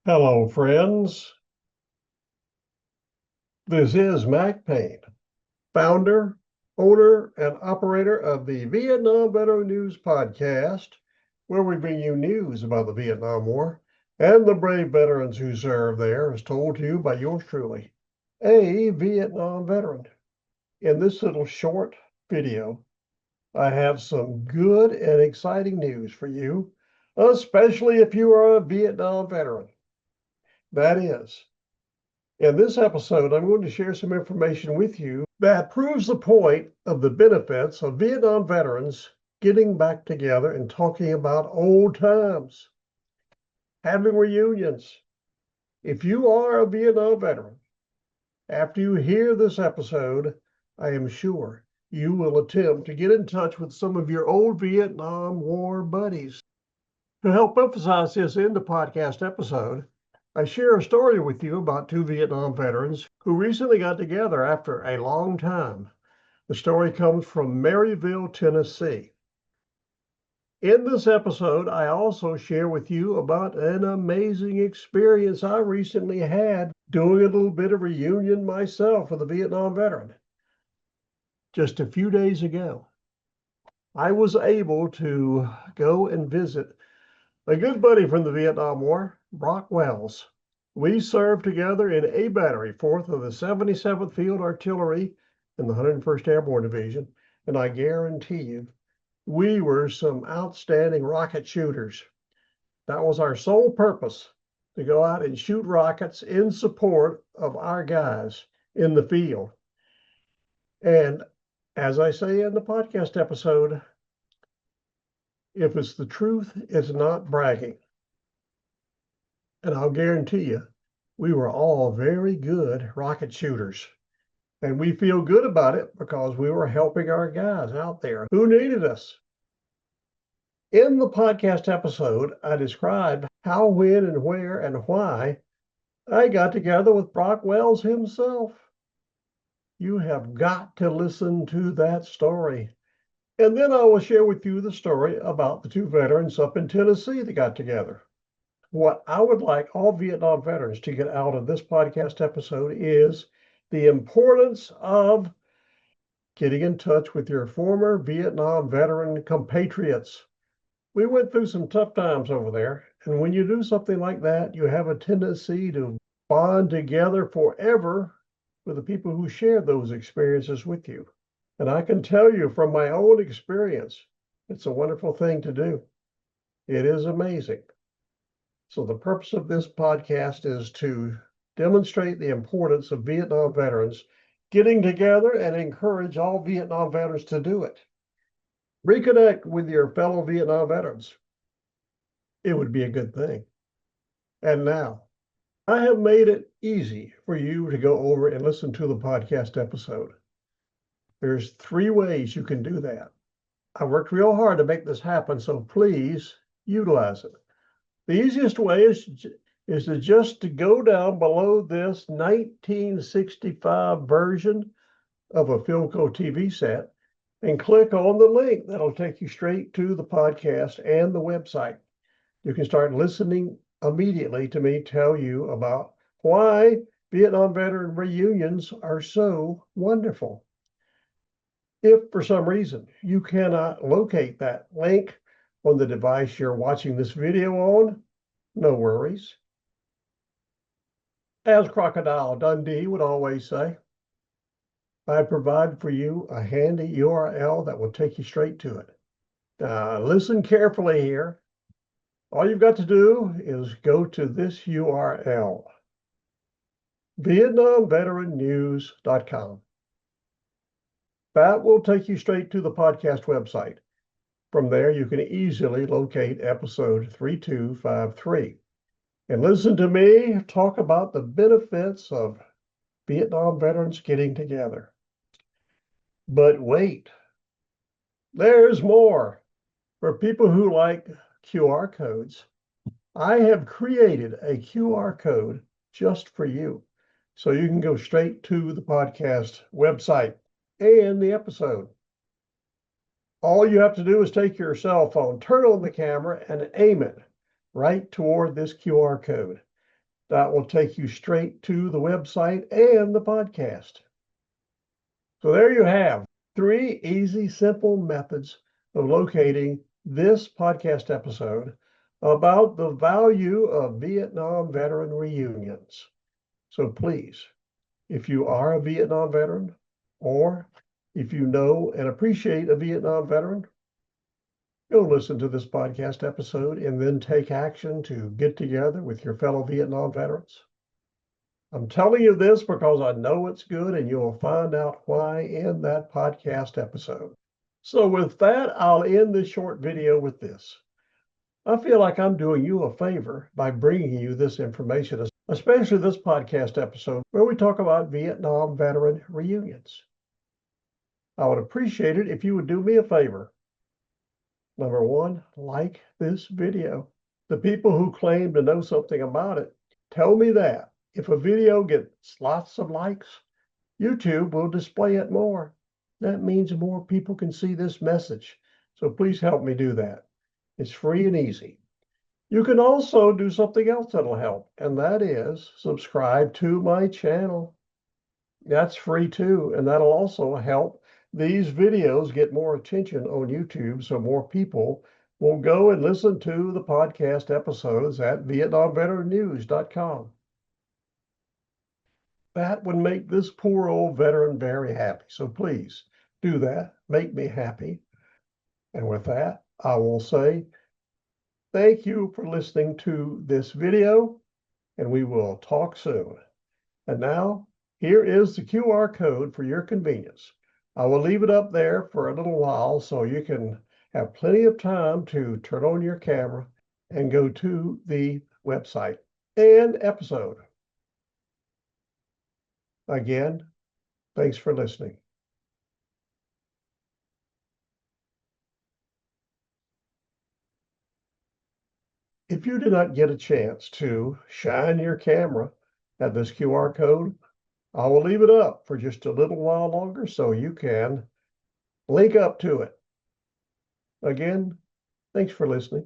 Hello, friends. This is Mac Payne, founder, owner, and operator of the Vietnam Veteran News Podcast, where we bring you news about the Vietnam War and the brave veterans who served there, as told to you by yours truly, a Vietnam veteran. In this little short video, I have some good and exciting news for you, especially if you are a Vietnam veteran. That is, in this episode, I'm going to share some information with you that proves the point of the benefits of Vietnam veterans getting back together and talking about old times, having reunions. If you are a Vietnam veteran, after you hear this episode, I am sure you will attempt to get in touch with some of your old Vietnam War buddies. To help emphasize this in the podcast episode, I share a story with you about two Vietnam veterans who recently got together after a long time. The story comes from Maryville, Tennessee. In this episode, I also share with you about an amazing experience I recently had doing a little bit of reunion myself with a Vietnam veteran. Just a few days ago, I was able to go and visit a good buddy from the Vietnam War, Brock Wells. We served together in A Battery, 4th of the 77th Field Artillery in the 101st Airborne Division, and I guarantee you, we were some outstanding rocket shooters. That was our sole purpose, to go out and shoot rockets in support of our guys in the field. And as I say in the podcast episode, if it's the truth, it's not bragging. And I'll guarantee you, we were all very good rocket shooters. And we feel good about it because we were helping our guys out there who needed us. In the podcast episode, I described how, when, and where, and why I got together with Brock Wells himself. You have got to listen to that story. And then I will share with you the story about the two veterans up in Tennessee that got together. What I would like all Vietnam veterans to get out of this podcast episode is the importance of getting in touch with your former Vietnam veteran compatriots. We went through some tough times over there, and when you do something like that, you have a tendency to bond together forever with the people who share those experiences with you. And I can tell you from my own experience, it's a wonderful thing to do. It is amazing. So the purpose of this podcast is to demonstrate the importance of Vietnam veterans getting together and encourage all Vietnam veterans to do it. Reconnect with your fellow Vietnam veterans. It would be a good thing. And now, I have made it easy for you to go over and listen to the podcast episode. There's 3 ways you can do that. I worked real hard to make this happen, so please utilize it. The easiest way is to go down below this 1965 version of a Philco TV set and click on the link. That'll take you straight to the podcast and the website. You can start listening immediately to me tell you about why Vietnam veteran reunions are so wonderful. If for some reason you cannot locate that link on the device you're watching this video on, no worries. As Crocodile Dundee would always say, I provide for you a handy URL that will take you straight to it. Listen carefully here. All you've got to do is go to this URL, VietnamVeteranNews.com. That will take you straight to the podcast website. From there, you can easily locate episode 3253 and listen to me talk about the benefits of Vietnam veterans getting together. But wait, there's more. For people who like QR codes, I have created a QR code just for you. So you can go straight to the podcast website and the episode. All you have to do is take your cell phone, turn on the camera, and aim it right toward this QR code. That will take you straight to the website and the podcast. So there you have 3 easy, simple methods of locating this podcast episode about the value of Vietnam veteran reunions. So please, if you are a Vietnam veteran, or if you know and appreciate a Vietnam veteran, go listen to this podcast episode and then take action to get together with your fellow Vietnam veterans. I'm telling you this because I know it's good, and you'll find out why in that podcast episode. So with that, I'll end this short video with this. I feel like I'm doing you a favor by bringing you this information, especially this podcast episode where we talk about Vietnam veteran reunions. I would appreciate it if you would do me a favor. Number one, like this video. The people who claim to know something about it, tell me that. If a video gets lots of likes, YouTube will display it more. That means more people can see this message. So please help me do that. It's free and easy. You can also do something else that'll help, and that is subscribe to my channel. That's free too, and that'll also help these videos get more attention on YouTube, so more people will go and listen to the podcast episodes at VietnamVeteranNews.com. That would make this poor old veteran very happy. So please do that. Make me happy. And with that, I will say thank you for listening to this video, and we will talk soon. And now, here is the QR code for your convenience. I will leave it up there for a little while so you can have plenty of time to turn on your camera and go to the website and episode. Again, thanks for listening. If you did not get a chance to shine your camera at this QR code, I will leave it up for just a little while longer so you can link up to it. Again, thanks for listening.